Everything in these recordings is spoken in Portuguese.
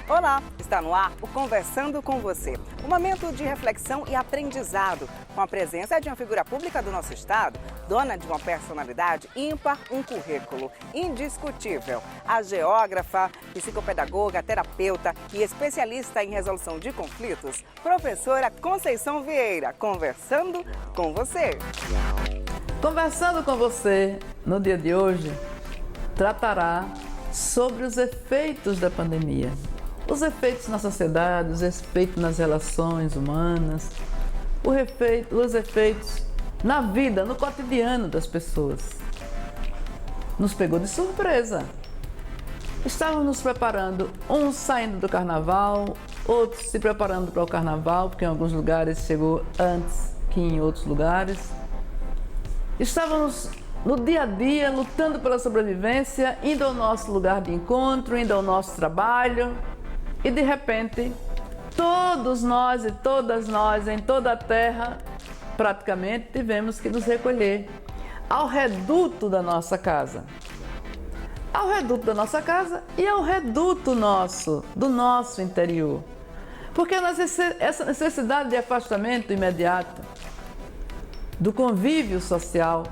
Olá, está no ar o Conversando com Você, um momento de reflexão e aprendizado, com a presença de uma figura pública do nosso estado, dona de uma personalidade ímpar, um currículo indiscutível. A geógrafa, psicopedagoga, terapeuta e especialista em resolução de conflitos, professora Conceição Vieira, conversando com você. Conversando com você, no dia de hoje, tratará sobre os efeitos da pandemia. Os efeitos na sociedade, os efeitos nas relações humanas, os efeitos na vida, no cotidiano das pessoas. Nos pegou de surpresa. Estávamos nos preparando, uns saindo do carnaval, outros se preparando para o carnaval, porque em alguns lugares chegou antes que em outros lugares. Estávamos no dia a dia, lutando pela sobrevivência, indo ao nosso lugar de encontro, indo ao nosso trabalho. E de repente, todos nós e todas nós, em toda a terra, praticamente tivemos que nos recolher ao reduto da nossa casa. Ao reduto da nossa casa e ao reduto do nosso interior. Porque essa necessidade de afastamento imediato, do convívio social,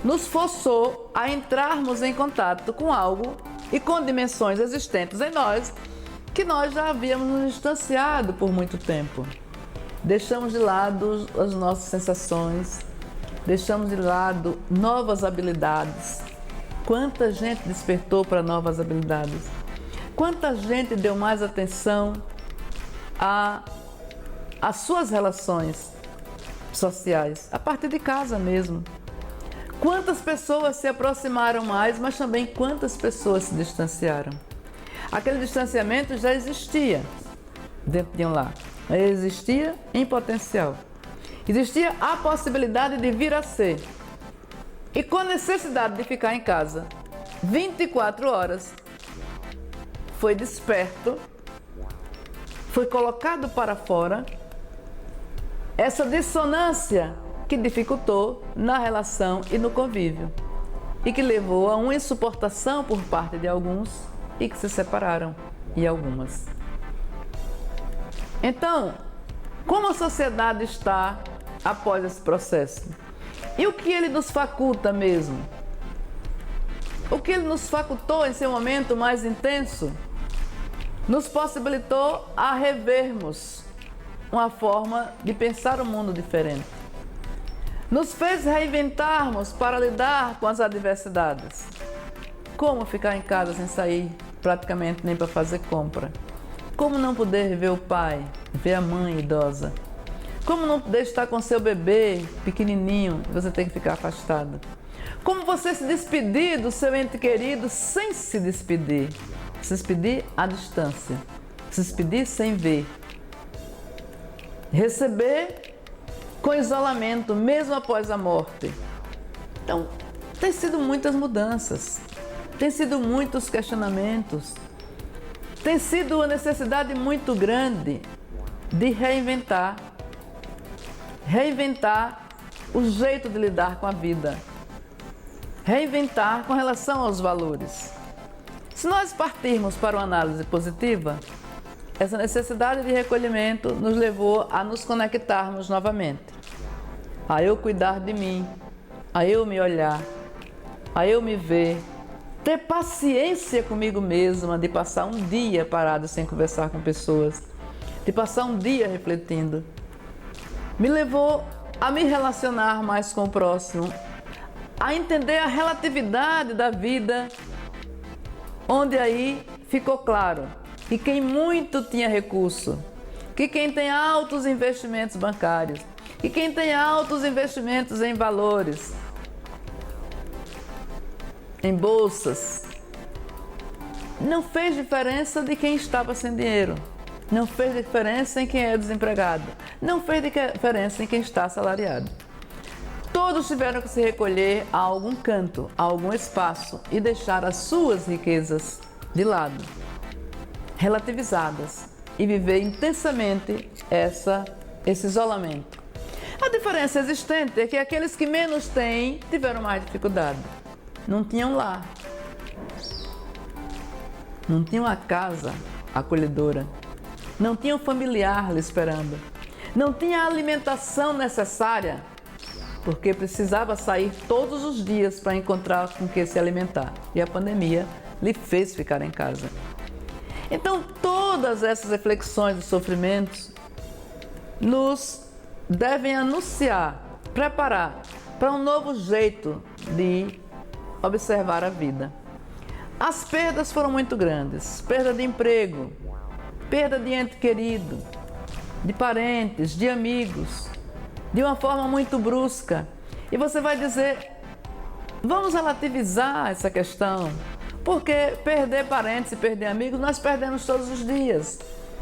nos forçou a entrarmos em contato com algo e com dimensões existentes em nós, que nós já havíamos nos distanciado por muito tempo. Deixamos de lado as nossas sensações, deixamos de lado novas habilidades. Quanta gente despertou para novas habilidades? Quanta gente deu mais atenção às suas relações sociais, a partir de casa mesmo? Quantas pessoas se aproximaram mais, mas também quantas pessoas se distanciaram? Aquele distanciamento já existia dentro de um lar, mas existia em potencial. Existia a possibilidade de vir a ser. E com a necessidade de ficar em casa 24 horas, foi desperto, foi colocado para fora essa dissonância que dificultou na relação e no convívio e que levou a uma insuportação por parte de alguns e que se separaram, e algumas. Então, como a sociedade está após esse processo? E o que ele nos faculta mesmo? O que ele nos facultou em seu momento mais intenso? Nos possibilitou a revermos uma forma de pensar o mundo diferente. Nos fez reinventarmos para lidar com as adversidades. Como ficar em casa sem sair praticamente nem para fazer compra? Como não poder ver o pai, ver a mãe idosa? Como não poder estar com seu bebê pequenininho e você tem que ficar afastado? Como você se despedir do seu ente querido sem se despedir? Se despedir à distância, se despedir sem ver. Receber com isolamento, mesmo após a morte. Então, tem sido muitas mudanças. Tem sido muitos questionamentos, tem sido uma necessidade muito grande de reinventar o jeito de lidar com a vida, reinventar com relação aos valores. Se nós partirmos para uma análise positiva, essa necessidade de recolhimento nos levou a nos conectarmos novamente, a eu cuidar de mim, a eu me olhar, a eu me ver, ter paciência comigo mesma, de passar um dia parado sem conversar com pessoas, de passar um dia refletindo. Me levou a me relacionar mais com o próximo, a entender a relatividade da vida, onde aí ficou claro que quem muito tinha recurso, que quem tem altos investimentos bancários, que quem tem altos investimentos em valores, em bolsas, não fez diferença de quem estava sem dinheiro, não fez diferença em quem é desempregado, não fez diferença em quem está assalariado. Todos tiveram que se recolher a algum canto, a algum espaço e deixar as suas riquezas de lado, relativizadas, e viver intensamente esse isolamento. A diferença existente é que aqueles que menos têm tiveram mais dificuldade. Não tinham lar, não tinham a casa acolhedora, não tinham familiar lhe esperando, não tinha a alimentação necessária, porque precisava sair todos os dias para encontrar com que se alimentar. E a pandemia lhe fez ficar em casa. Então, todas essas reflexões e sofrimentos nos devem anunciar, preparar para um novo jeito de observar a vida. As perdas foram muito grandes, perda de emprego, perda de ente querido, de parentes, de amigos, de uma forma muito brusca. E você vai dizer, vamos relativizar essa questão, porque perder parentes e perder amigos nós perdemos todos os dias.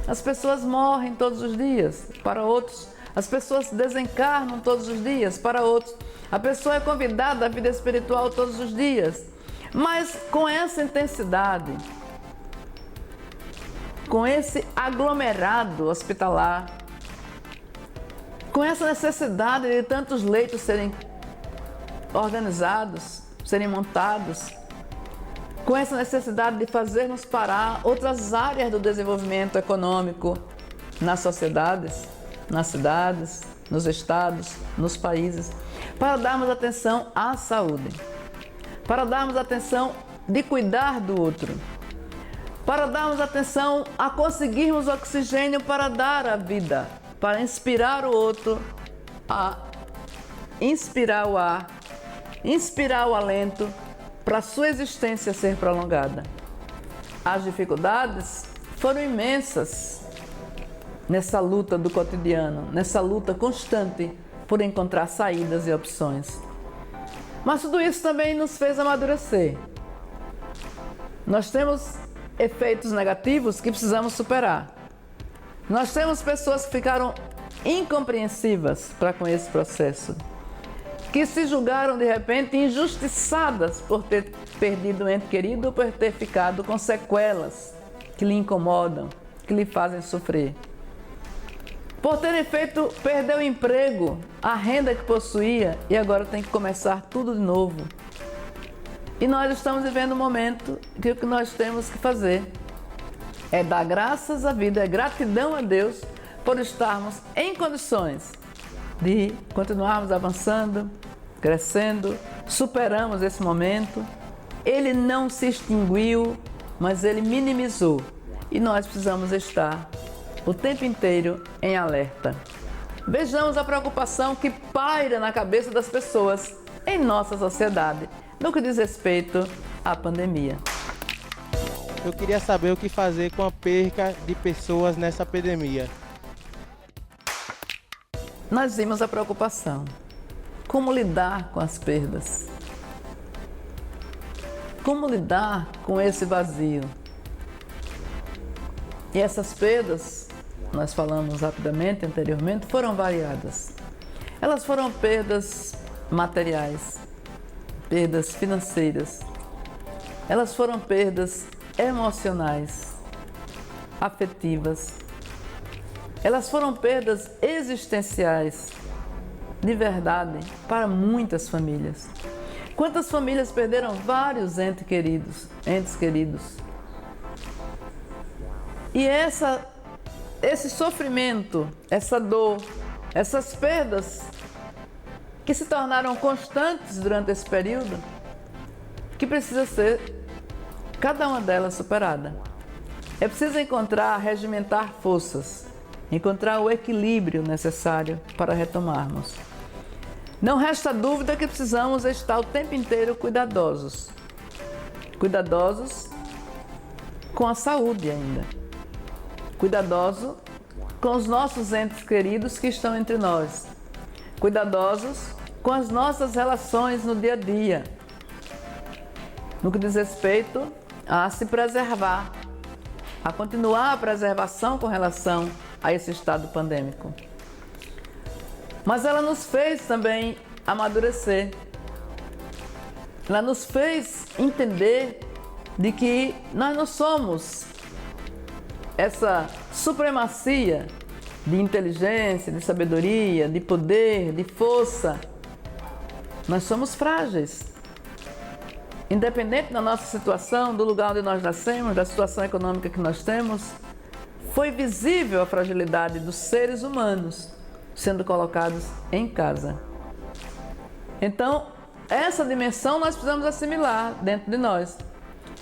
As pessoas morrem todos os dias, para outros. As pessoas desencarnam todos os dias, para outros. A pessoa é convidada à vida espiritual todos os dias. Mas com essa intensidade, com esse aglomerado hospitalar, com essa necessidade de tantos leitos serem organizados, serem montados, com essa necessidade de fazermos parar outras áreas do desenvolvimento econômico nas sociedades, nas cidades, nos estados, nos países, para darmos atenção à saúde, para darmos atenção de cuidar do outro, para darmos atenção a conseguirmos oxigênio para dar a vida, para inspirar o outro a inspirar o ar, inspirar o alento para a sua existência ser prolongada. As dificuldades foram imensas nessa luta do cotidiano, nessa luta constante por encontrar saídas e opções. Mas tudo isso também nos fez amadurecer. Nós temos efeitos negativos que precisamos superar. Nós temos pessoas que ficaram incompreensivas para com esse processo, que se julgaram de repente injustiçadas por ter perdido um ente querido ou por ter ficado com sequelas que lhe incomodam, que lhe fazem sofrer. Por terem perder o emprego, a renda que possuía e agora tem que começar tudo de novo. E nós estamos vivendo um momento que o que nós temos que fazer é dar graças à vida, é gratidão a Deus por estarmos em condições de continuarmos avançando, crescendo, superamos esse momento. Ele não se extinguiu, mas ele minimizou. E nós precisamos estar o tempo inteiro em alerta. Vejamos a preocupação que paira na cabeça das pessoas em nossa sociedade no que diz respeito à pandemia. Eu queria saber o que fazer com a perca de pessoas nessa pandemia. Nós vimos a preocupação. Como lidar com as perdas? Como lidar com esse vazio? E essas perdas, nós falamos rapidamente anteriormente, foram variadas. Elas foram perdas materiais, perdas financeiras, elas foram perdas emocionais, afetivas, elas foram perdas existenciais, de verdade, para muitas famílias. Quantas famílias perderam vários entes queridos? E esse sofrimento, essa dor, essas perdas que se tornaram constantes durante esse período, que precisa ser cada uma delas superada. É preciso regimentar forças, encontrar o equilíbrio necessário para retomarmos. Não resta dúvida que precisamos estar o tempo inteiro cuidadosos com a saúde ainda, cuidadosos com os nossos entes queridos que estão entre nós, cuidadosos com as nossas relações no dia a dia, no que diz respeito a se preservar, a continuar a preservação com relação a esse estado pandêmico. Mas ela nos fez também amadurecer. Ela nos fez entender de que nós não somos essa supremacia de inteligência, de sabedoria, de poder, de força. Nós somos frágeis. Independente da nossa situação, do lugar onde nós nascemos, da situação econômica que nós temos, foi visível a fragilidade dos seres humanos sendo colocados em casa. Então, essa dimensão nós precisamos assimilar dentro de nós,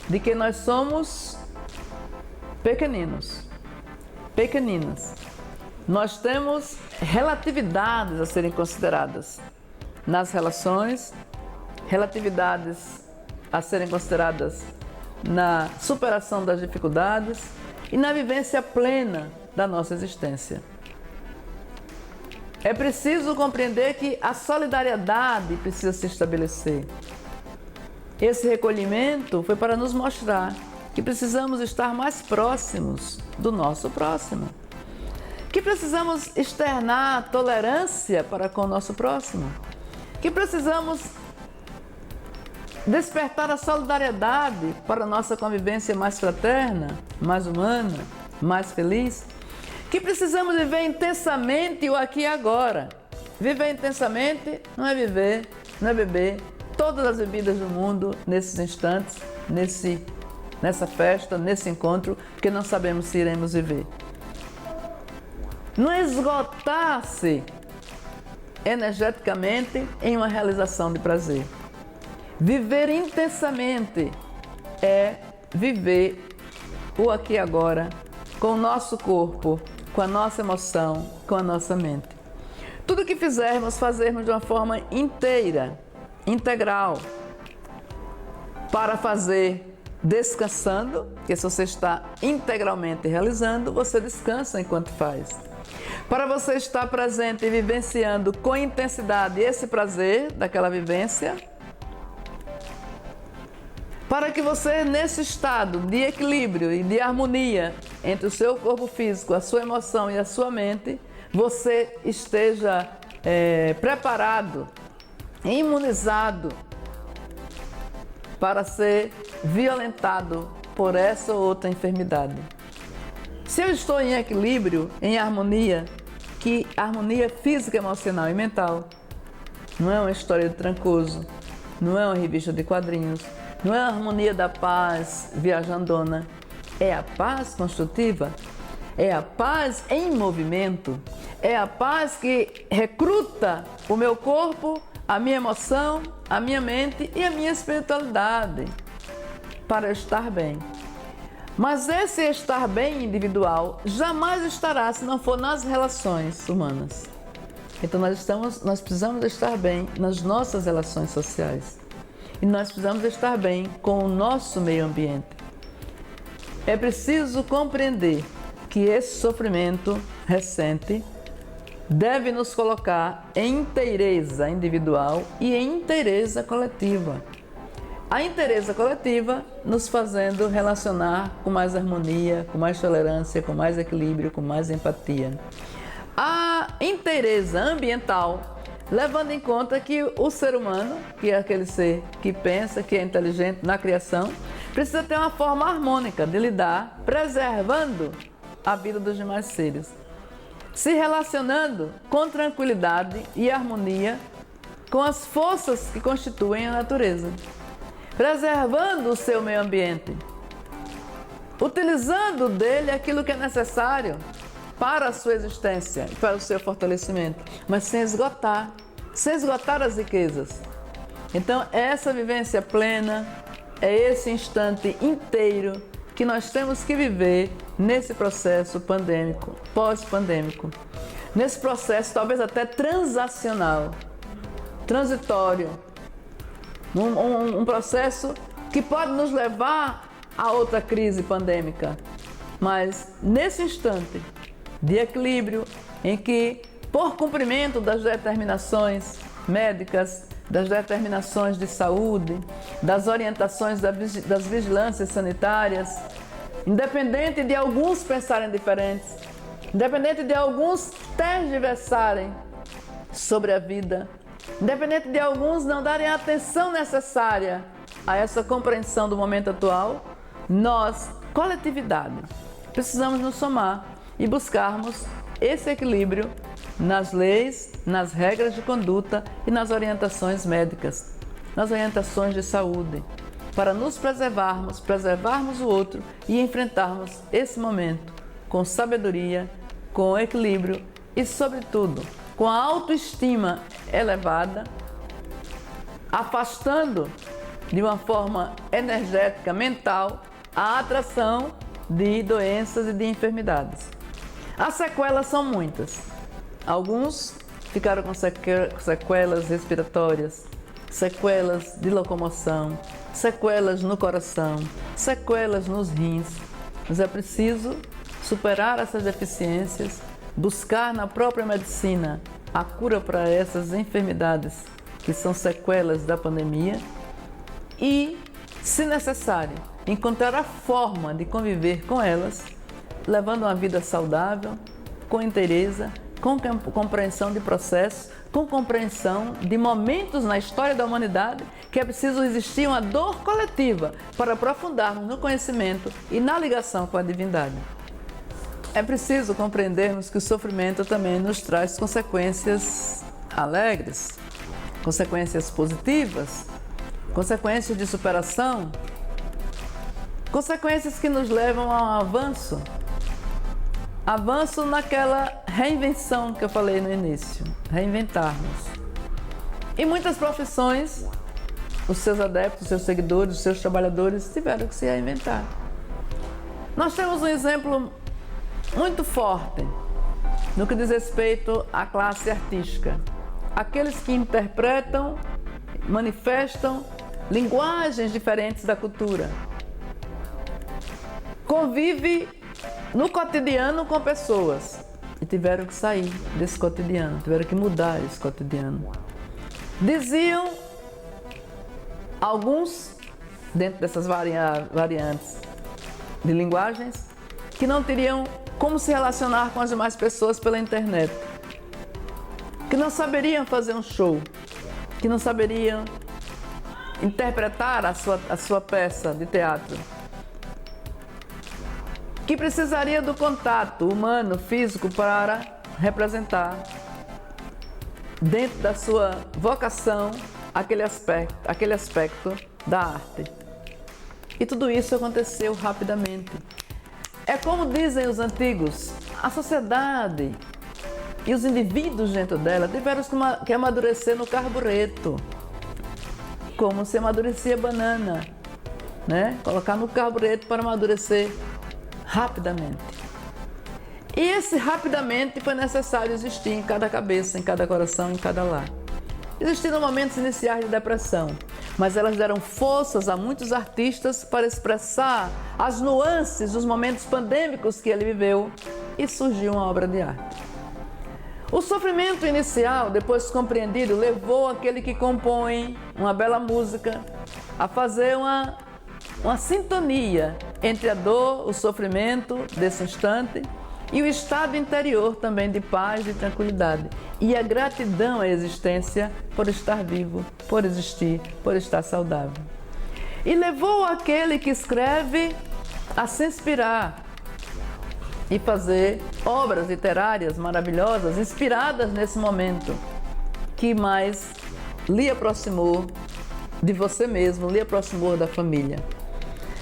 de que nós somos pequeninos, pequeninas. Nós temos relatividades a serem consideradas nas relações, relatividades a serem consideradas na superação das dificuldades e na vivência plena da nossa existência. É preciso compreender que a solidariedade precisa se estabelecer. Esse recolhimento foi para nos mostrar que precisamos estar mais próximos do nosso próximo, que precisamos externar tolerância para com o nosso próximo, que precisamos despertar a solidariedade para a nossa convivência mais fraterna, mais humana, mais feliz, que precisamos viver intensamente o aqui e agora. Viver intensamente não é viver, não é beber todas as bebidas do mundo nesses instantes, nessa festa, nesse encontro, porque não sabemos se iremos viver. Não esgotar-se energeticamente em uma realização de prazer. Viver intensamente é viver o aqui e agora com o nosso corpo, com a nossa emoção, com a nossa mente. Tudo que fizermos, fazermos de uma forma inteira, integral, para fazer descansando, porque se você está integralmente realizando, você descansa enquanto faz. Para você estar presente e vivenciando com intensidade esse prazer daquela vivência, para que você, nesse estado de equilíbrio e de harmonia entre o seu corpo físico, a sua emoção e a sua mente, você esteja preparado, imunizado para ser violentado por essa ou outra enfermidade. Se eu estou em equilíbrio, em harmonia, que harmonia física, emocional e mental, não é uma história de Trancoso, não é uma revista de quadrinhos, não é a harmonia da paz viajandona, é a paz construtiva, é a paz em movimento, é a paz que recruta o meu corpo, a minha emoção, a minha mente e a minha espiritualidade para eu estar bem. Mas esse estar bem individual jamais estará se não for nas relações humanas. Então nós precisamos estar bem nas nossas relações sociais. E nós precisamos estar bem com o nosso meio ambiente. É preciso compreender que esse sofrimento recente deve nos colocar em inteireza individual e em inteireza coletiva. A inteireza coletiva nos fazendo relacionar com mais harmonia, com mais tolerância, com mais equilíbrio, com mais empatia. A inteireza ambiental, levando em conta que o ser humano, que é aquele ser que pensa, que é inteligente na criação, precisa ter uma forma harmônica de lidar, preservando a vida dos demais seres, se relacionando com tranquilidade e harmonia com as forças que constituem a natureza, preservando o seu meio ambiente, utilizando dele aquilo que é necessário para a sua existência e para o seu fortalecimento, mas sem esgotar as riquezas. Então, essa vivência plena é esse instante inteiro que nós temos que viver nesse processo pandêmico, pós-pandêmico, nesse processo talvez até transacional, transitório, um processo que pode nos levar a outra crise pandêmica, mas nesse instante de equilíbrio em que, por cumprimento das determinações médicas, das determinações de saúde, das orientações das vigilâncias sanitárias, independente de alguns pensarem diferentes, independente de alguns tergiversarem sobre a vida, independente de alguns não darem a atenção necessária a essa compreensão do momento atual, nós, coletividade, precisamos nos somar e buscarmos esse equilíbrio nas leis, nas regras de conduta e nas orientações médicas, nas orientações de saúde, para nos preservarmos o outro e enfrentarmos esse momento com sabedoria, com equilíbrio e, sobretudo, com a autoestima elevada, afastando de uma forma energética, mental, a atração de doenças e de enfermidades. As sequelas são muitas. Alguns ficaram com sequelas respiratórias, sequelas de locomoção, sequelas no coração, sequelas nos rins. Mas é preciso superar essas deficiências, buscar na própria medicina a cura para essas enfermidades que são sequelas da pandemia e, se necessário, encontrar a forma de conviver com elas, levando uma vida saudável, com inteireza, com compreensão de processos, com compreensão de momentos na história da humanidade que é preciso existir uma dor coletiva para aprofundarmos no conhecimento e na ligação com a divindade. É preciso compreendermos que o sofrimento também nos traz consequências alegres, consequências positivas, consequências de superação, consequências que nos levam a um avanço. Avanço naquela reinvenção que eu falei no início, reinventarmos. E muitas profissões, os seus adeptos, os seus seguidores, os seus trabalhadores tiveram que se reinventar. Nós temos um exemplo muito forte no que diz respeito à classe artística. Aqueles que interpretam, manifestam linguagens diferentes da cultura. Convive no cotidiano com pessoas e tiveram que sair desse cotidiano, tiveram que mudar esse cotidiano. Diziam alguns, dentro dessas variantes de linguagens, que não teriam como se relacionar com as demais pessoas pela internet, que não saberiam fazer um show, que não saberiam interpretar a sua peça de teatro, que precisaria do contato humano, físico, para representar dentro da sua vocação aquele aspecto da arte. E tudo isso aconteceu rapidamente. É como dizem os antigos, a sociedade e os indivíduos dentro dela tiveram que amadurecer no carbureto, como se amadurecia banana, né? Colocar no carbureto para amadurecer rapidamente. E esse rapidamente foi necessário existir em cada cabeça, em cada coração, em cada lar. Existiram momentos iniciais de depressão, mas elas deram forças a muitos artistas para expressar as nuances dos momentos pandêmicos que ele viveu e surgiu uma obra de arte. O sofrimento inicial, depois compreendido, levou aquele que compõe uma bela música a fazer uma sintonia entre a dor, o sofrimento desse instante e o estado interior também de paz e tranquilidade. E a gratidão à existência por estar vivo, por existir, por estar saudável. E levou aquele que escreve a se inspirar e fazer obras literárias maravilhosas, inspiradas nesse momento, que mais lhe aproximou de você mesmo, lhe aproximou da família.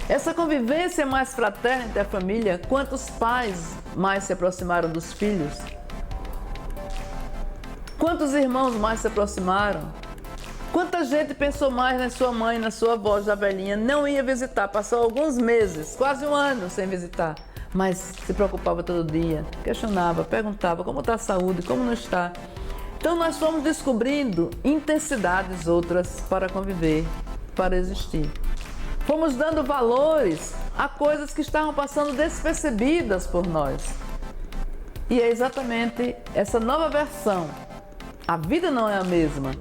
Essa convivência mais fraterna entre a família, quantos pais mais se aproximaram dos filhos? Quantos irmãos mais se aproximaram? Quanta gente pensou mais na sua mãe, na sua avó, já velhinha, não ia visitar, passou alguns meses, quase um ano sem visitar, mas se preocupava todo dia, questionava, perguntava como está a saúde, como não está. Então nós fomos descobrindo intensidades outras para conviver, para existir. Fomos dando valores a coisas que estavam passando despercebidas por nós. E é exatamente essa nova versão. A vida não é a mesma.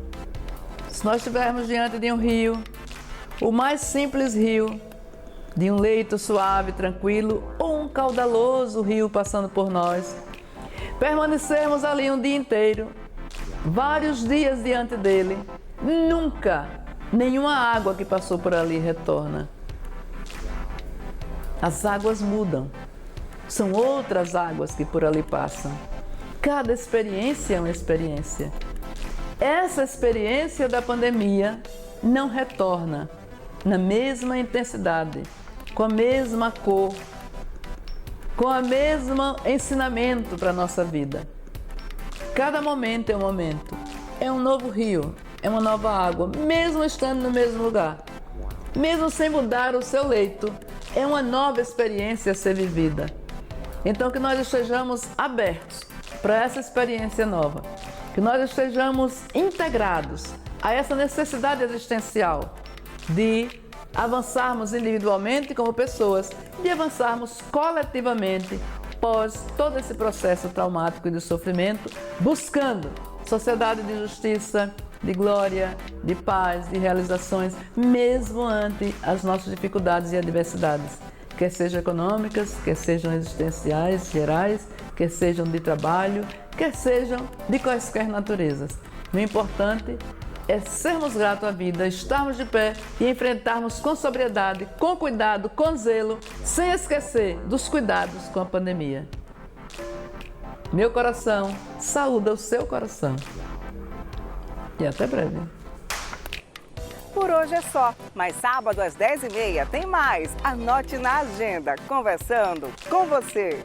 Se nós estivermos diante de um rio, o mais simples rio, de um leito suave, tranquilo, ou um caudaloso rio passando por nós, permanecermos ali um dia inteiro, vários dias diante dele, nunca nenhuma água que passou por ali retorna. As águas mudam. São outras águas que por ali passam. Cada experiência é uma experiência. Essa experiência da pandemia não retorna na mesma intensidade, com a mesma cor, com o mesmo ensinamento para a nossa vida. Cada momento é um momento, é um novo rio, é uma nova água, mesmo estando no mesmo lugar, mesmo sem mudar o seu leito, é uma nova experiência a ser vivida. Então que nós estejamos abertos para essa experiência nova, que nós estejamos integrados a essa necessidade existencial de avançarmos individualmente como pessoas, de avançarmos coletivamente pós todo esse processo traumático e de sofrimento, buscando sociedade de justiça, de glória, de paz, de realizações, mesmo ante as nossas dificuldades e adversidades, quer sejam econômicas, quer sejam existenciais, gerais, quer sejam de trabalho, quer sejam de quaisquer naturezas. O importante é sermos gratos à vida, estarmos de pé e enfrentarmos com sobriedade, com cuidado, com zelo, sem esquecer dos cuidados com a pandemia. Meu coração saúda o seu coração. E até breve. Por hoje é só, mas sábado às 10h30 tem mais. Anote na agenda, conversando com você.